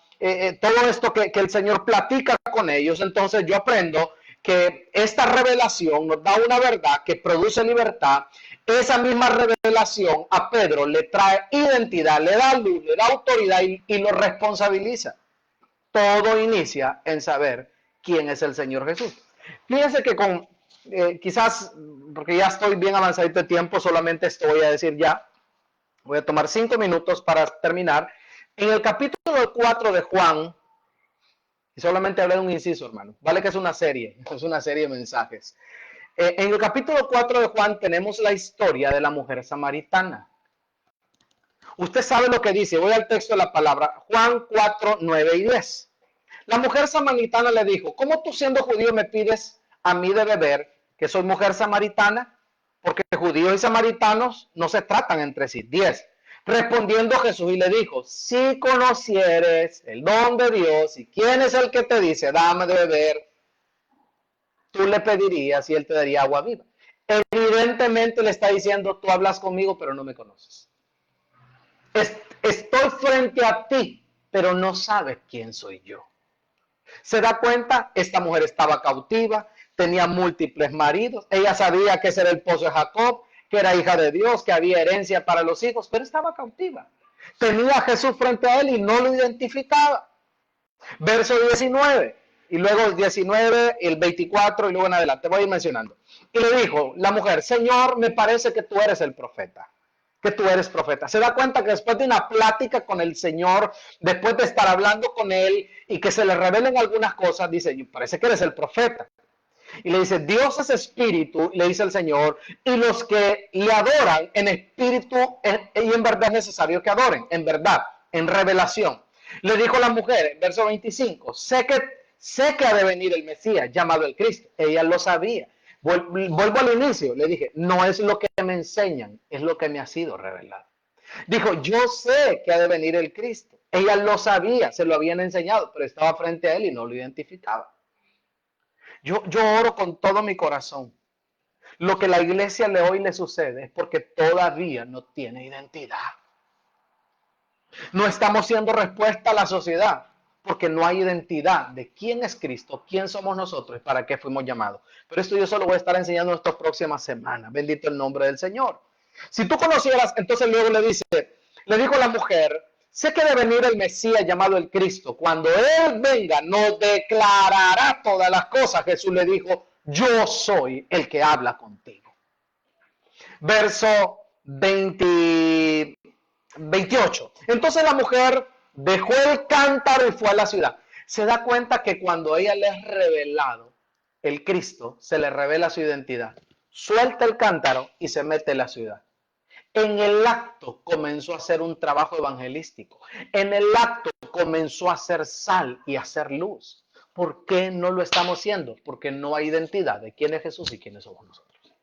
todo esto que el Señor platica con ellos, entonces yo aprendo que esta revelación nos da una verdad que produce libertad. Esa misma revelación a Pedro le trae identidad, le da luz, le da autoridad y lo responsabiliza. Todo inicia en saber quién es el Señor Jesús. Fíjense que quizás, porque ya estoy bien avanzadito de tiempo, solamente esto voy a decir ya. Voy a tomar 5 minutos para terminar. En el capítulo 4 de Juan, y solamente hablé de un inciso, hermano, vale que es una serie de mensajes. En el capítulo 4 de Juan tenemos la historia de la mujer samaritana. Usted sabe lo que dice, voy al texto de la palabra, Juan 4, 9 y 10. La mujer samaritana le dijo, ¿cómo tú siendo judío me pides a mí de beber, que soy mujer samaritana? Porque judíos y samaritanos no se tratan entre sí. 10. Respondiendo Jesús y le dijo, si conocieres el don de Dios y quién es el que te dice, dame de beber, tú le pedirías y él te daría agua viva. Evidentemente le está diciendo, tú hablas conmigo, pero no me conoces. Estoy frente a ti, pero no sabes quién soy yo. ¿Se da cuenta? Esta mujer estaba cautiva, tenía múltiples maridos, ella sabía que ese era el pozo de Jacob, que era hija de Dios, que había herencia para los hijos, pero estaba cautiva. Tenía a Jesús frente a él y no lo identificaba. Verso 19, y luego el 19, el 24 y luego en adelante, voy a ir mencionando. Y le dijo la mujer, Señor, me parece que tú eres el profeta. Que tú eres profeta. Se da cuenta que después de una plática con el Señor, después de estar hablando con él y que se le revelen algunas cosas, dice, parece que eres el profeta. Y le dice, Dios es espíritu, le dice el Señor, y los que le adoran en espíritu y en verdad es necesario que adoren, en verdad, en revelación. Le dijo la mujer, verso 25, sé que ha de venir el Mesías, llamado el Cristo. Ella lo sabía. Vuelvo al inicio, le dije, no es lo que me enseñan, es lo que me ha sido revelado. Dijo, yo sé que ha de venir el Cristo. Ella lo sabía, se lo habían enseñado, pero estaba frente a él y no lo identificaba. Yo oro con todo mi corazón Lo que la iglesia de hoy le sucede es porque todavía no tiene identidad. No estamos siendo respuesta a la sociedad porque no hay identidad de quién es Cristo, quién somos nosotros y para qué fuimos llamados. Pero esto yo solo voy a estar enseñando en estas próximas semanas. Bendito el nombre del Señor. Si tú conocieras, entonces luego le dijo a la mujer, sé que debe venir el Mesías llamado el Cristo. Cuando Él venga, nos declarará todas las cosas. Jesús le dijo, yo soy el que habla contigo. Verso 28. Entonces la mujer dejó el cántaro y fue a la ciudad. Se da cuenta que cuando ella le es revelado el Cristo, se le revela su identidad. Suelta el cántaro y se mete en la ciudad. En el acto comenzó a hacer un trabajo evangelístico. En el acto comenzó a hacer sal y a hacer luz. ¿Por qué no lo estamos haciendo? Porque no hay identidad de quién es Jesús y quiénes somos nosotros.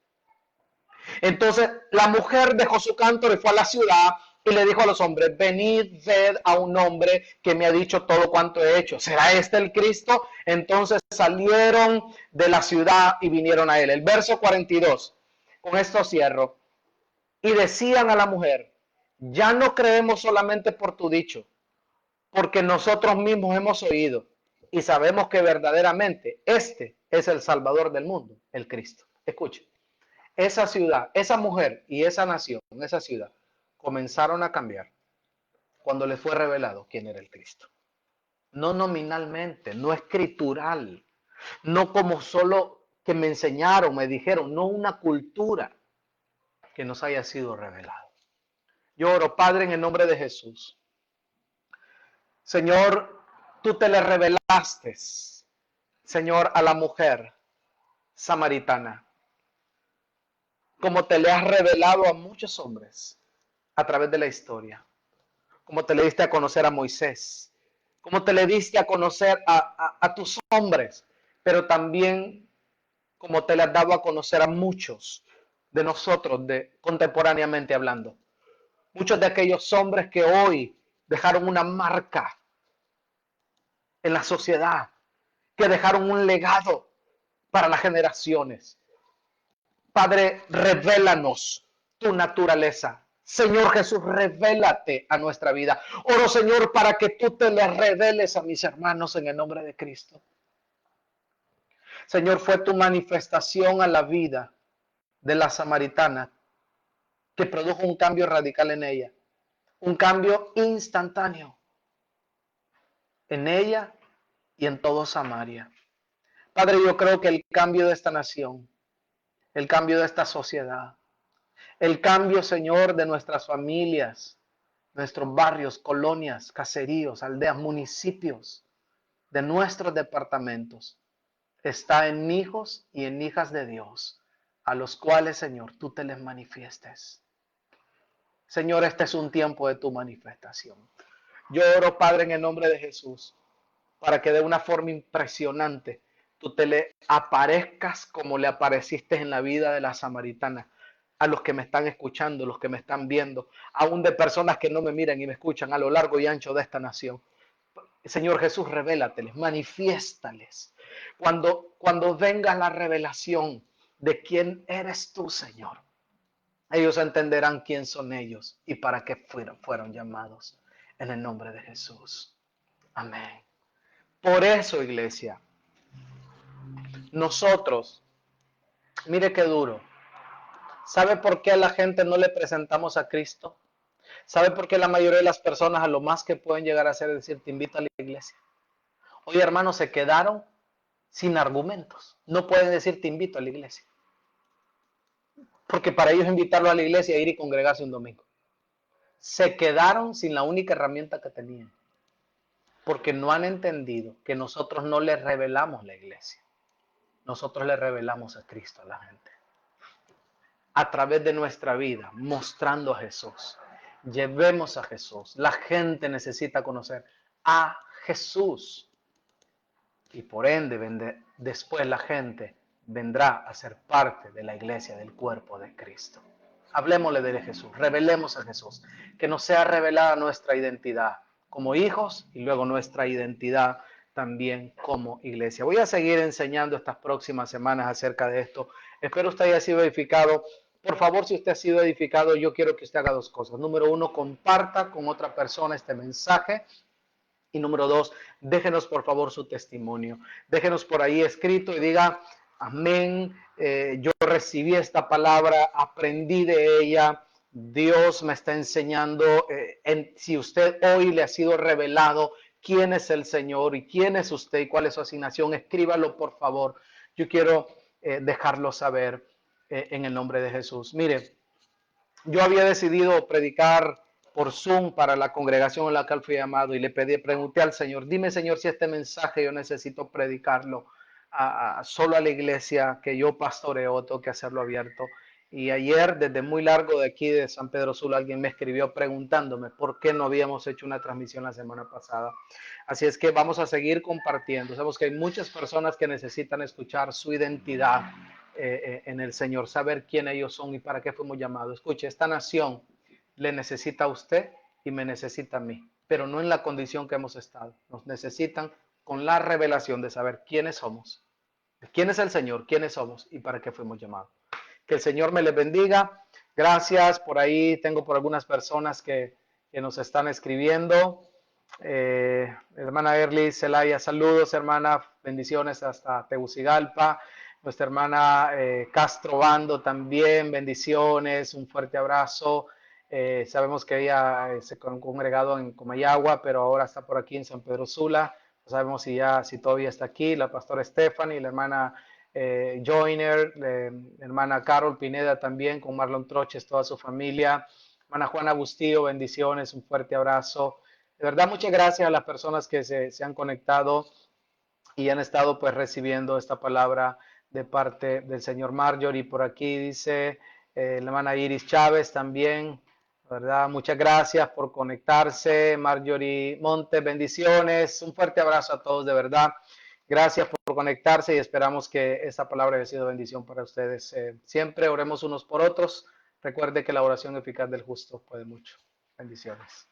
Entonces la mujer dejó su cántaro y fue a la ciudad y le dijo a los hombres, venid, ved a un hombre que me ha dicho todo cuanto he hecho. ¿Será este el Cristo? Entonces salieron de la ciudad y vinieron a él. El verso 42, con esto cierro. Y decían a la mujer, ya no creemos solamente por tu dicho, porque nosotros mismos hemos oído y sabemos que verdaderamente este es el Salvador del mundo, el Cristo. Escuchen. Esa ciudad, esa mujer y esa nación, esa ciudad, comenzaron a cambiar cuando les fue revelado quién era el Cristo. No nominalmente, no escritural, no como solo que me enseñaron, me dijeron, no una cultura que nos haya sido revelado. Yo oro, Padre, en el nombre de Jesús. Señor, tú te le revelaste, Señor, a la mujer samaritana, como te le has revelado a muchos hombres a través de la historia, como te le diste a conocer a Moisés, como te le diste a conocer a tus hombres, pero también como te le has dado a conocer a muchos de nosotros, contemporáneamente hablando. Muchos de aquellos hombres que hoy dejaron una marca en la sociedad, que dejaron un legado para las generaciones. Padre, revélanos tu naturaleza. Señor Jesús, revélate a nuestra vida. Oro, Señor, para que tú te le reveles a mis hermanos en el nombre de Cristo. Señor, fue tu manifestación a la vida de la samaritana que produjo un cambio radical en ella. Un cambio instantáneo en ella y en todo Samaria. Padre, yo creo que el cambio de esta nación, el cambio de esta sociedad, el cambio, Señor, de nuestras familias, nuestros barrios, colonias, caseríos, aldeas, municipios, de nuestros departamentos, está en hijos y en hijas de Dios, a los cuales, Señor, tú te les manifiestes. Señor, este es un tiempo de tu manifestación. Yo oro, Padre, en el nombre de Jesús, para que de una forma impresionante tú te le aparezcas como le apareciste en la vida de la samaritana, a los que me están escuchando, los que me están viendo, aún de personas que no me miran y me escuchan a lo largo y ancho de esta nación. Señor Jesús, revélateles, manifiéstales. Cuando venga la revelación de quién eres tú, Señor, ellos entenderán quién son ellos y para qué fueron llamados. En el nombre de Jesús. Amén. Por eso, iglesia, nosotros, mire qué duro. ¿Sabe por qué a la gente no le presentamos a Cristo? ¿Sabe por qué la mayoría de las personas a lo más que pueden llegar a hacer es decir, te invito a la iglesia? Hoy, hermanos, se quedaron sin argumentos. No pueden decir, te invito a la iglesia. Porque para ellos invitarlo a la iglesia es ir y congregarse un domingo. Se quedaron sin la única herramienta que tenían. Porque no han entendido que nosotros no les revelamos la iglesia. Nosotros le revelamos a Cristo a la gente. A través de nuestra vida, mostrando a Jesús. Llevemos a Jesús. La gente necesita conocer a Jesús. Y por ende, después la gente vendrá a ser parte de la iglesia, del cuerpo de Cristo. Hablemosle de Jesús, revelemos a Jesús. Que nos sea revelada nuestra identidad como hijos y luego nuestra identidad también como iglesia. Voy a seguir enseñando estas próximas semanas acerca de esto. Espero usted haya sido edificado. Por favor, si usted ha sido edificado, yo quiero que usted haga dos cosas. Número uno, comparta con otra persona este mensaje. Y número dos, déjenos por favor su testimonio. Déjenos por ahí escrito y diga, amén, yo recibí esta palabra, aprendí de ella, Dios me está enseñando, si usted hoy le ha sido revelado quién es el Señor y quién es usted y cuál es su asignación, escríbalo por favor. Yo quiero dejarlo saber en el nombre de Jesús. Mire, yo había decidido predicar por Zoom para la congregación en la cual fui llamado y pregunté al Señor, dime Señor si este mensaje yo necesito predicarlo solo a la iglesia que yo pastoreo, tengo que hacerlo abierto. Y ayer, desde muy largo de aquí de San Pedro Sula, alguien me escribió preguntándome por qué no habíamos hecho una transmisión la semana pasada. Así es que vamos a seguir compartiendo. Sabemos que hay muchas personas que necesitan escuchar su identidad en el Señor, saber quién ellos son y para qué fuimos llamados. Escuche, esta nación le necesita a usted y me necesita a mí, pero no en la condición que hemos estado. Nos necesitan con la revelación de saber quiénes somos, quién es el Señor, quiénes somos y para qué fuimos llamados. Que el Señor me les bendiga. Gracias. Por ahí tengo por algunas personas que nos están escribiendo. Hermana Erly Celaya, saludos, hermana. Bendiciones hasta Tegucigalpa. Nuestra hermana Castro Bando también, bendiciones. Un fuerte abrazo. Sabemos que ella se ha congregado en Comayagua, pero ahora está por aquí en San Pedro Sula. No sabemos si todavía está aquí. La pastora Stephanie, la hermana Joyner, hermana Carol Pineda también, con Marlon Troches, toda su familia, hermana Juana Bustillo, bendiciones, un fuerte abrazo. De verdad, muchas gracias a las personas que se han conectado y han estado pues recibiendo esta palabra de parte del señor Marjorie. Por aquí dice la hermana Iris Chávez también, ¿verdad? Muchas gracias por conectarse. Marjorie Montes, bendiciones. Un fuerte abrazo a todos, de verdad. Gracias por conectarse y esperamos que esta palabra haya sido bendición para ustedes. Siempre oremos unos por otros. Recuerde que la oración eficaz del justo puede mucho. Bendiciones.